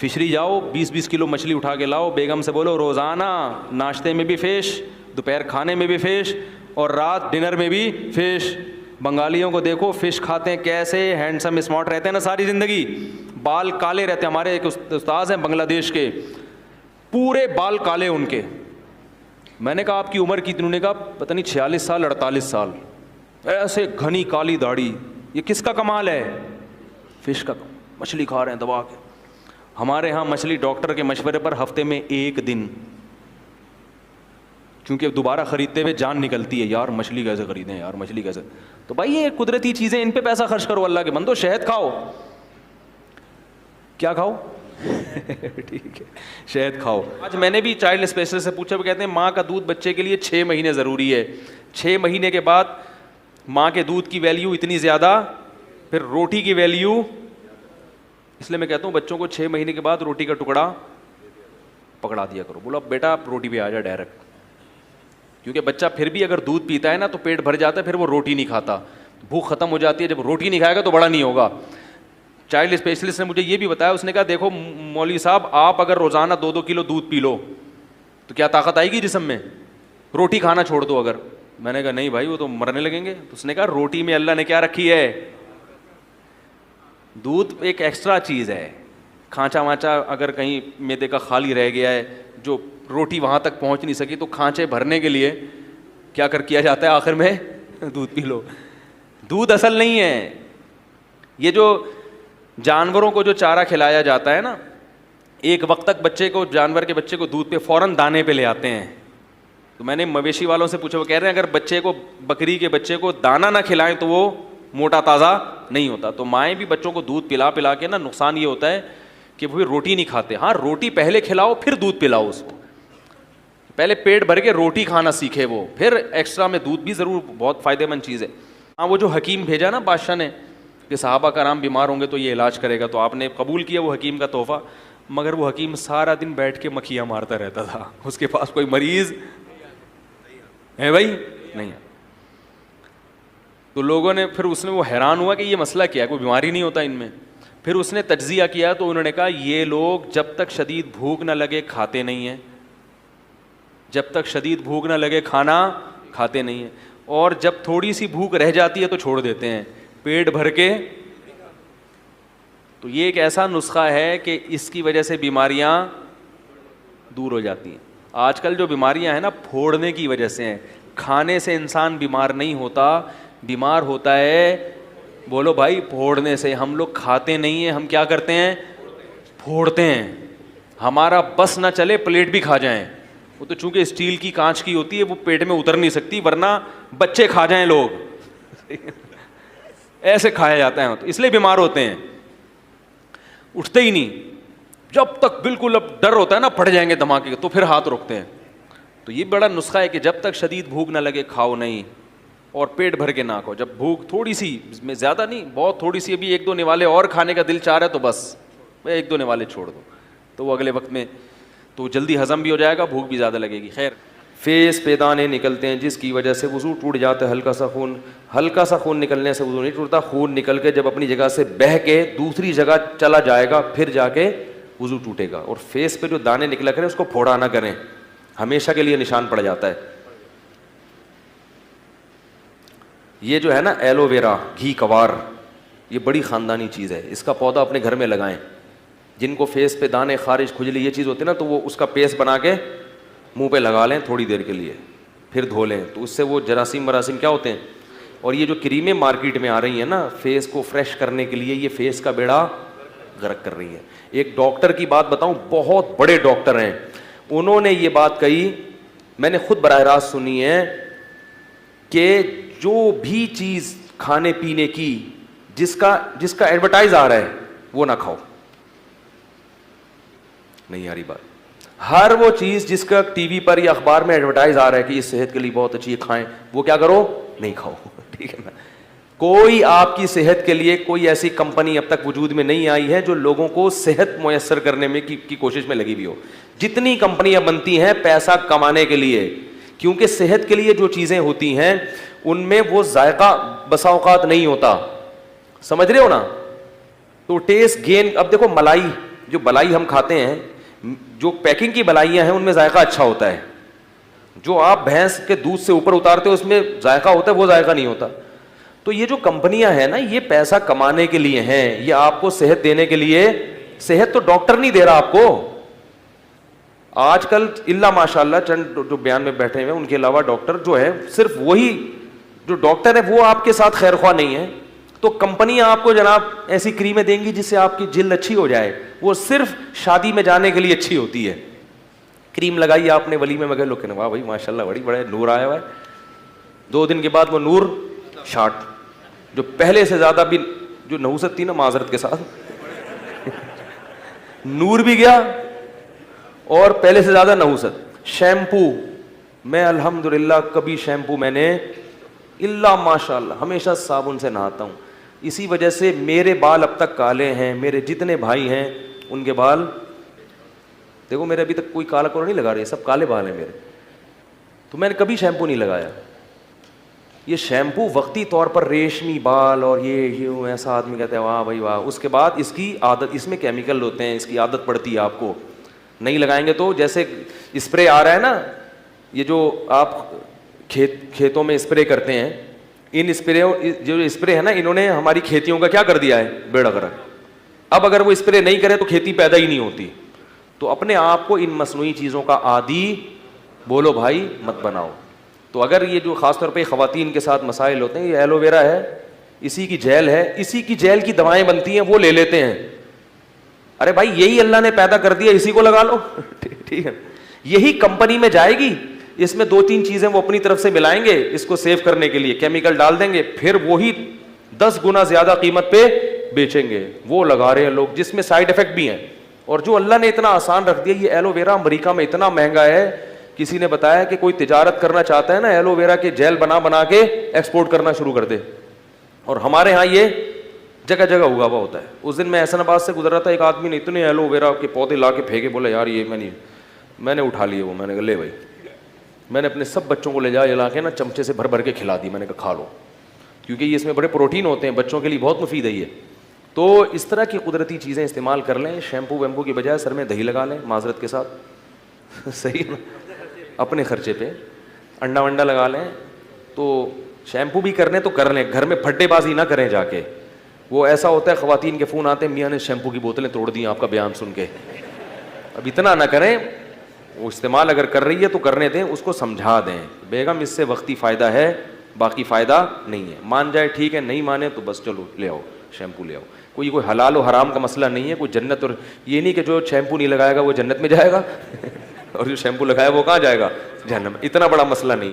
Fishery جاؤ 20-20 کلو مچھلی اٹھا کے لاؤ, بیگم سے بولو روزانہ ناشتے میں بھی فش, دوپہر کھانے میں بھی فش, اور رات ڈنر میں بھی فش. بنگالیوں کو دیکھو فش کھاتے ہیں کیسے ہینڈسم اسمارٹ رہتے ہیں نا ساری زندگی, بال کالے رہتے ہیں. ہمارے ایک استاذ ہیں بنگلہ دیش کے, پورے بال کالے ان کے. میں نے کہا آپ کی عمر کتنی؟ انہوں نے کہا پتہ نہیں 46 سال 48 سال. ایسے گھنی کالی داڑھی. یہ کس کا کمال ہے؟ فش کا. مچھلی کھا رہے ہیں دبا کے. ہمارے ہاں مچھلی ڈاکٹر کے مشورے پر ہفتے میں 1 دن, کیونکہ دوبارہ خریدتے ہوئے جان نکلتی ہے, یار مچھلی کیسے خریدیں, یار مچھلی کیسے. تو بھائی یہ قدرتی چیزیں, ان پہ پیسہ خرچ کرو. اللہ کے بندو شہد کھاؤ. کیا کھاؤ؟ ٹھیک ہے شہد کھاؤ. آج میں نے بھی چائلڈ اسپیشلسٹ سے پوچھا, وہ کہتے ہیں ماں کا دودھ بچے کے لیے 6 مہینے ضروری ہے. 6 مہینے کے بعد ماں کے دودھ کی ویلیو اتنی زیادہ, پھر روٹی کی ویلیو. اس لیے میں کہتا ہوں بچوں کو 6 مہینے کے بعد روٹی کا ٹکڑا پکڑا دیا کرو. بولو اب بیٹا آپ روٹی پہ آ جا ڈائریکٹ, کیونکہ بچہ پھر بھی اگر دودھ پیتا ہے نا تو پیٹ بھر جاتا ہے, پھر وہ روٹی نہیں کھاتا, بھوک ختم ہو جاتی ہے. جب روٹی نہیں کھائے گا تو بڑا نہیں ہوگا. چائلڈ اسپیشلسٹ نے مجھے یہ بھی بتایا, اس نے کہا دیکھو مولوی صاحب آپ اگر روزانہ 2-2 کلو دودھ پی لو تو کیا طاقت آئے گی جسم میں؟ روٹی کھانا چھوڑ دو اگر. میں نے کہا نہیں بھائی وہ تو مرنے لگیں گے. تو اس نے کہا روٹی میں اللہ نے کیا رکھی ہے؟ دودھ ایک ایکسٹرا چیز ہے. کھانچا وانچا اگر کہیں میدے کا خالی رہ گیا ہے, جو روٹی وہاں تک پہنچ نہیں سکی, تو کھانچے بھرنے کے لیے کیا کیا جاتا ہے آخر میں؟ دودھ پی لو. دودھ اصل نہیں ہے. یہ جو جانوروں کو جو چارہ کھلایا جاتا ہے نا, ایک وقت تک بچے کو, جانور کے بچے کو دودھ پہ فوراً دانے پہ لے آتے ہیں. تو میں نے مویشی والوں سے پوچھا, وہ کہہ رہے ہیں اگر بچے کو, بکری کے بچے کو دانہ نہ کھلائیں تو وہ موٹا تازہ نہیں ہوتا. تو مائیں بھی بچوں کو دودھ پلا پلا کے نا, نقصان یہ ہوتا ہے کہ وہ روٹی نہیں کھاتے. ہاں روٹی پہلے کھلاؤ پھر دودھ پلاؤ اس کو. پہلے پیٹ بھر کے روٹی کھانا سیکھے وہ, پھر ایکسٹرا میں دودھ بھی ضرور, بہت فائدہ مند چیز ہے. ہاں وہ جو حکیم بھیجا نا بادشاہ نے کہ صحابہ کرام بیمار ہوں گے تو یہ علاج کرے گا, تو آپ نے قبول کیا وہ حکیم کا تحفہ. مگر وہ حکیم سارا دن بیٹھ کے مکھیاں مارتا رہتا تھا. اس کے پاس کوئی مریض ہے بھائی نہیں. تو لوگوں نے پھر, اس نے وہ حیران ہوا کہ یہ مسئلہ کیا ہے, کوئی بیماری نہیں ہوتا ان میں. پھر اس نے تجزیہ کیا تو انہوں نے کہا یہ لوگ جب تک شدید بھوک نہ لگے کھاتے نہیں ہیں, جب تک شدید بھوک نہ لگے کھانا کھاتے نہیں ہیں, اور جب تھوڑی سی بھوک رہ جاتی ہے تو چھوڑ دیتے ہیں پیٹ بھر کے. تو یہ ایک ایسا نسخہ ہے کہ اس کی وجہ سے بیماریاں دور ہو جاتی ہیں. آج کل جو بیماریاں ہیں نا پھوڑنے کی وجہ سے ہیں. کھانے سے انسان بیمار نہیں ہوتا, بیمار ہوتا ہے بولو بھائی پھوڑنے سے. ہم لوگ کھاتے نہیں ہیں, ہم کیا کرتے ہیں؟ پھوڑتے ہیں. ہمارا بس نہ چلے پلیٹ بھی کھا جائیں, وہ تو چونکہ اسٹیل کی کانچ کی ہوتی ہے وہ پیٹ میں اتر نہیں سکتی, ورنہ بچے کھا جائیں لوگ ایسے کھایا جاتا ہے, تو اس لیے بیمار ہوتے ہیں. اٹھتے ہی نہیں جب تک بالکل اب ڈر ہوتا ہے نا پھٹ جائیں گے دھماکے کے, تو پھر ہاتھ روکتے ہیں. تو یہ بڑا نسخہ ہے کہ جب تک شدید بھوک نہ لگے کھاؤ نہیں, اور پیٹ بھر کے نہ کھاؤ. جب بھوک تھوڑی سی, میں زیادہ نہیں بہت تھوڑی سی, ابھی 1-2 نوالے اور کھانے کا دل چاہ رہا ہے تو بس 1-2 نوالے چھوڑ دو, تو وہ اگلے وقت میں تو جلدی ہضم بھی ہو جائے گا, بھوک بھی زیادہ لگے گی. خیر, فیس پہ دانے نکلتے ہیں جس کی وجہ سے وضو ٹوٹ جاتا ہے. ہلکا سا خون نکلنے سے وضو نہیں ٹوٹتا. خون نکل کے جب اپنی جگہ سے بہہ کے دوسری جگہ چلا جائے گا پھر جا کے وضو ٹوٹے گا. اور فیس پہ جو دانے نکلا کریں اس کو پھوڑا نہ کریں, ہمیشہ کے لیے نشان پڑ جاتا ہے. یہ جو ہے نا ایلو ویرا, گھی کوار, یہ بڑی خاندانی چیز ہے. اس کا پودا اپنے گھر میں لگائیں. جن کو فیس پہ دانے, خارش, کھجلی یہ چیز ہوتی ہے نا, تو وہ اس کا پیسٹ بنا کے منہ پہ لگا لیں تھوڑی دیر کے لیے, پھر دھو لیں, تو اس سے وہ جراثیم کیا ہوتے ہیں. اور یہ جو کریمیں مارکیٹ میں آ رہی ہیں نا فیس کو فریش کرنے کے لیے, یہ فیس کا بیڑا غرق کر رہی ہے. ایک ڈاکٹر کی بات بتاؤں, بہت بڑے ڈاکٹر ہیں, انہوں نے یہ بات کہی, میں نے خود براہ راست سنی ہے, کہ جو بھی چیز کھانے پینے کی جس کا ایڈورٹائز آ رہا ہے وہ نہ کھاؤ. نہیں آ رہی بات. ہر وہ چیز جس کا ٹی وی پر یا اخبار میں ایڈورٹائز آ رہا ہے کہ یہ صحت کے لیے بہت اچھی ہے, کھائیں, وہ کیا کرو, نہیں کھاؤ. ٹھیک ہے نا. کوئی آپ کی صحت کے لیے کوئی ایسی کمپنی اب تک وجود میں نہیں آئی ہے جو لوگوں کو صحت میسر کرنے میں کی کوشش میں لگی ہوئی ہو. جتنی کمپنیاں بنتی ہیں پیسہ کمانے کے لیے, کیونکہ صحت کے لیے جو چیزیں ہوتی ہیں ان میں وہ ذائقہ بسا اوقات نہیں ہوتا, سمجھ رہے ہو نا. تو ٹیسٹ گین, اب دیکھو ملائی جو بلائی ہم کھاتے ہیں, جو پیکنگ کی بلائیاں ہیں ان میں ذائقہ اچھا ہوتا ہے, جو آپ بھینس کے دودھ سے اوپر اتارتے ہو اس میں ذائقہ ہوتا ہے, وہ ذائقہ نہیں ہوتا. تو یہ جو کمپنیاں ہیں نا, یہ پیسہ کمانے کے لیے ہیں, یہ آپ کو صحت دینے کے لیے. صحت تو ڈاکٹر نہیں دے رہا آپ کو آج کل, اللہ ماشاء اللہ چند جو بیان میں بیٹھے ہوئے ان کے علاوہ ڈاکٹر جو ہے صرف وہی جو ڈاکٹر ہے وہ آپ کے ساتھ خیر خواہ نہیں ہے. تو کمپنیاں آپ کو جناب ایسی کریمیں دیں گی جس سے آپ کی جلد اچھی ہو جائے, وہ صرف شادی میں جانے کے لیے اچھی ہوتی ہے. کریم لگائی آپ نے ولیمے میں گئے, لوگ کہنے واہ بھائی ماشاء اللہ بڑے نور آیا ہوا ہے. 2 دن کے بعد وہ نور شارٹ, جو پہلے سے زیادہ بھی جو نحوست تھی نا معذرت کے ساتھ نور بھی گیا اور پہلے سے زیادہ نحوست. شیمپو, میں الحمدللہ کبھی شیمپو میں نے اللہ ماشاء اللہ ہمیشہ صابن سے نہاتا ہوں. اسی وجہ سے میرے بال اب تک کالے ہیں, میرے جتنے بھائی ہیں ان کے بال دیکھو, میرے ابھی تک کوئی کالا کوڑا نہیں لگا رہے, سب کالے بال ہیں میرے. تو میں نے کبھی شیمپو نہیں لگایا. یہ شیمپو وقتی طور پر ریشمی بال اور یہ ایسا آدمی کہتا ہے واہ بھائی واہ, اس کے بعد اس کی عادت, اس میں کیمیکل ہوتے ہیں, اس کی عادت پڑتی ہے آپ کو. نہیں لگائیں گے تو جیسے اسپرے آ رہا ہے نا, یہ جو آپ کھیتوں میں اسپرے کرتے ہیں, ان اسپرے جو اسپرے ہے نا انہوں نے ہماری کھیتیوں کا کیا کر دیا ہے, بیڑا گرک. اب اگر وہ اسپرے نہیں کرے تو کھیتی پیدا ہی نہیں ہوتی. تو اپنے آپ کو ان مصنوعی چیزوں کا عادی بولو بھائی مت بناؤ. تو اگر یہ جو خاص طور پہ خواتین کے ساتھ مسائل ہوتے ہیں, یہ ایلو ویرا ہے, اسی کی جیل ہے, اسی کی جیل کی دوائیں بنتی ہیں, وہ لے لیتے ہیں. ارے بھائی یہی اللہ نے پیدا کر دیا, اسی کو لگا لو ٹھیک ہے. یہی کمپنی میں جائے گی, اس میں 2-3 چیزیں وہ اپنی طرف سے ملائیں گے, اس کو سیو کرنے کے لیے کیمیکل ڈال دیں گے, پھر وہی 10 گنا زیادہ قیمت پہ بیچیں گے. وہ لگا رہے ہیں لوگ جس میں سائڈ افیکٹ بھی ہیں. اور جو اللہ نے اتنا آسان رکھ دیا, یہ ایلو ویرا امریکہ میں اتنا مہنگا ہے. کسی نے بتایا کہ کوئی تجارت کرنا چاہتا ہے نا, ایلو ویرا کے جیل بنا کے ایکسپورٹ کرنا شروع کر دے. اور ہمارے ہاں یہ جگہ جگہ اگا ہوا ہوتا ہے. اس دن میں احسن آباد سے گزر رہا تھا, ایک آدمی نے اتنے ایلو ویرا کے پودے لا کے پھینکے, بولا یار یہ میں نے اٹھا لیے وہ. میں نے کہا لے بھائی, میں نے اپنے سب بچوں کو لے جا کے نا چمچے سے بھر کے کھلا دی. میں نے کہا کھا لو, کیونکہ یہ اس میں بڑے پروٹین ہوتے ہیں, بچوں کے لیے بہت مفید ہے یہ. تو اس طرح کی قدرتی چیزیں استعمال کر لیں. شیمپو ویمپو کی بجائے سر میں دہی لگا لیں معذرت کے ساتھ صحیح نا, اپنے خرچے پہ انڈا ونڈا لگا لیں. تو شیمپو بھی کرنے تو کر لیں, گھر میں پھڈے بازی نہ کریں جا کے. وہ ایسا ہوتا ہے خواتین کے فون آتے ہیں, میاں نے شیمپو کی بوتلیں توڑ دی آپ کا بیان سن کے. اب اتنا نہ کریں, وہ استعمال اگر کر رہی ہے تو کرنے دیں, اس کو سمجھا دیں بیگم اس سے وقتی فائدہ ہے, باقی فائدہ نہیں ہے. مان جائے ٹھیک ہے, نہیں مانے تو بس چلو لے آؤ شیمپو لے آؤ. کوئی حلال و حرام کا مسئلہ نہیں ہے, کوئی جنت, اور یہ نہیں کہ جو شیمپو نہیں لگائے گا وہ جنت میں جائے گا اور جو شیمپو لگایا وہ کہاں جائے گا, جہنم. اتنا بڑا مسئلہ نہیں ہے.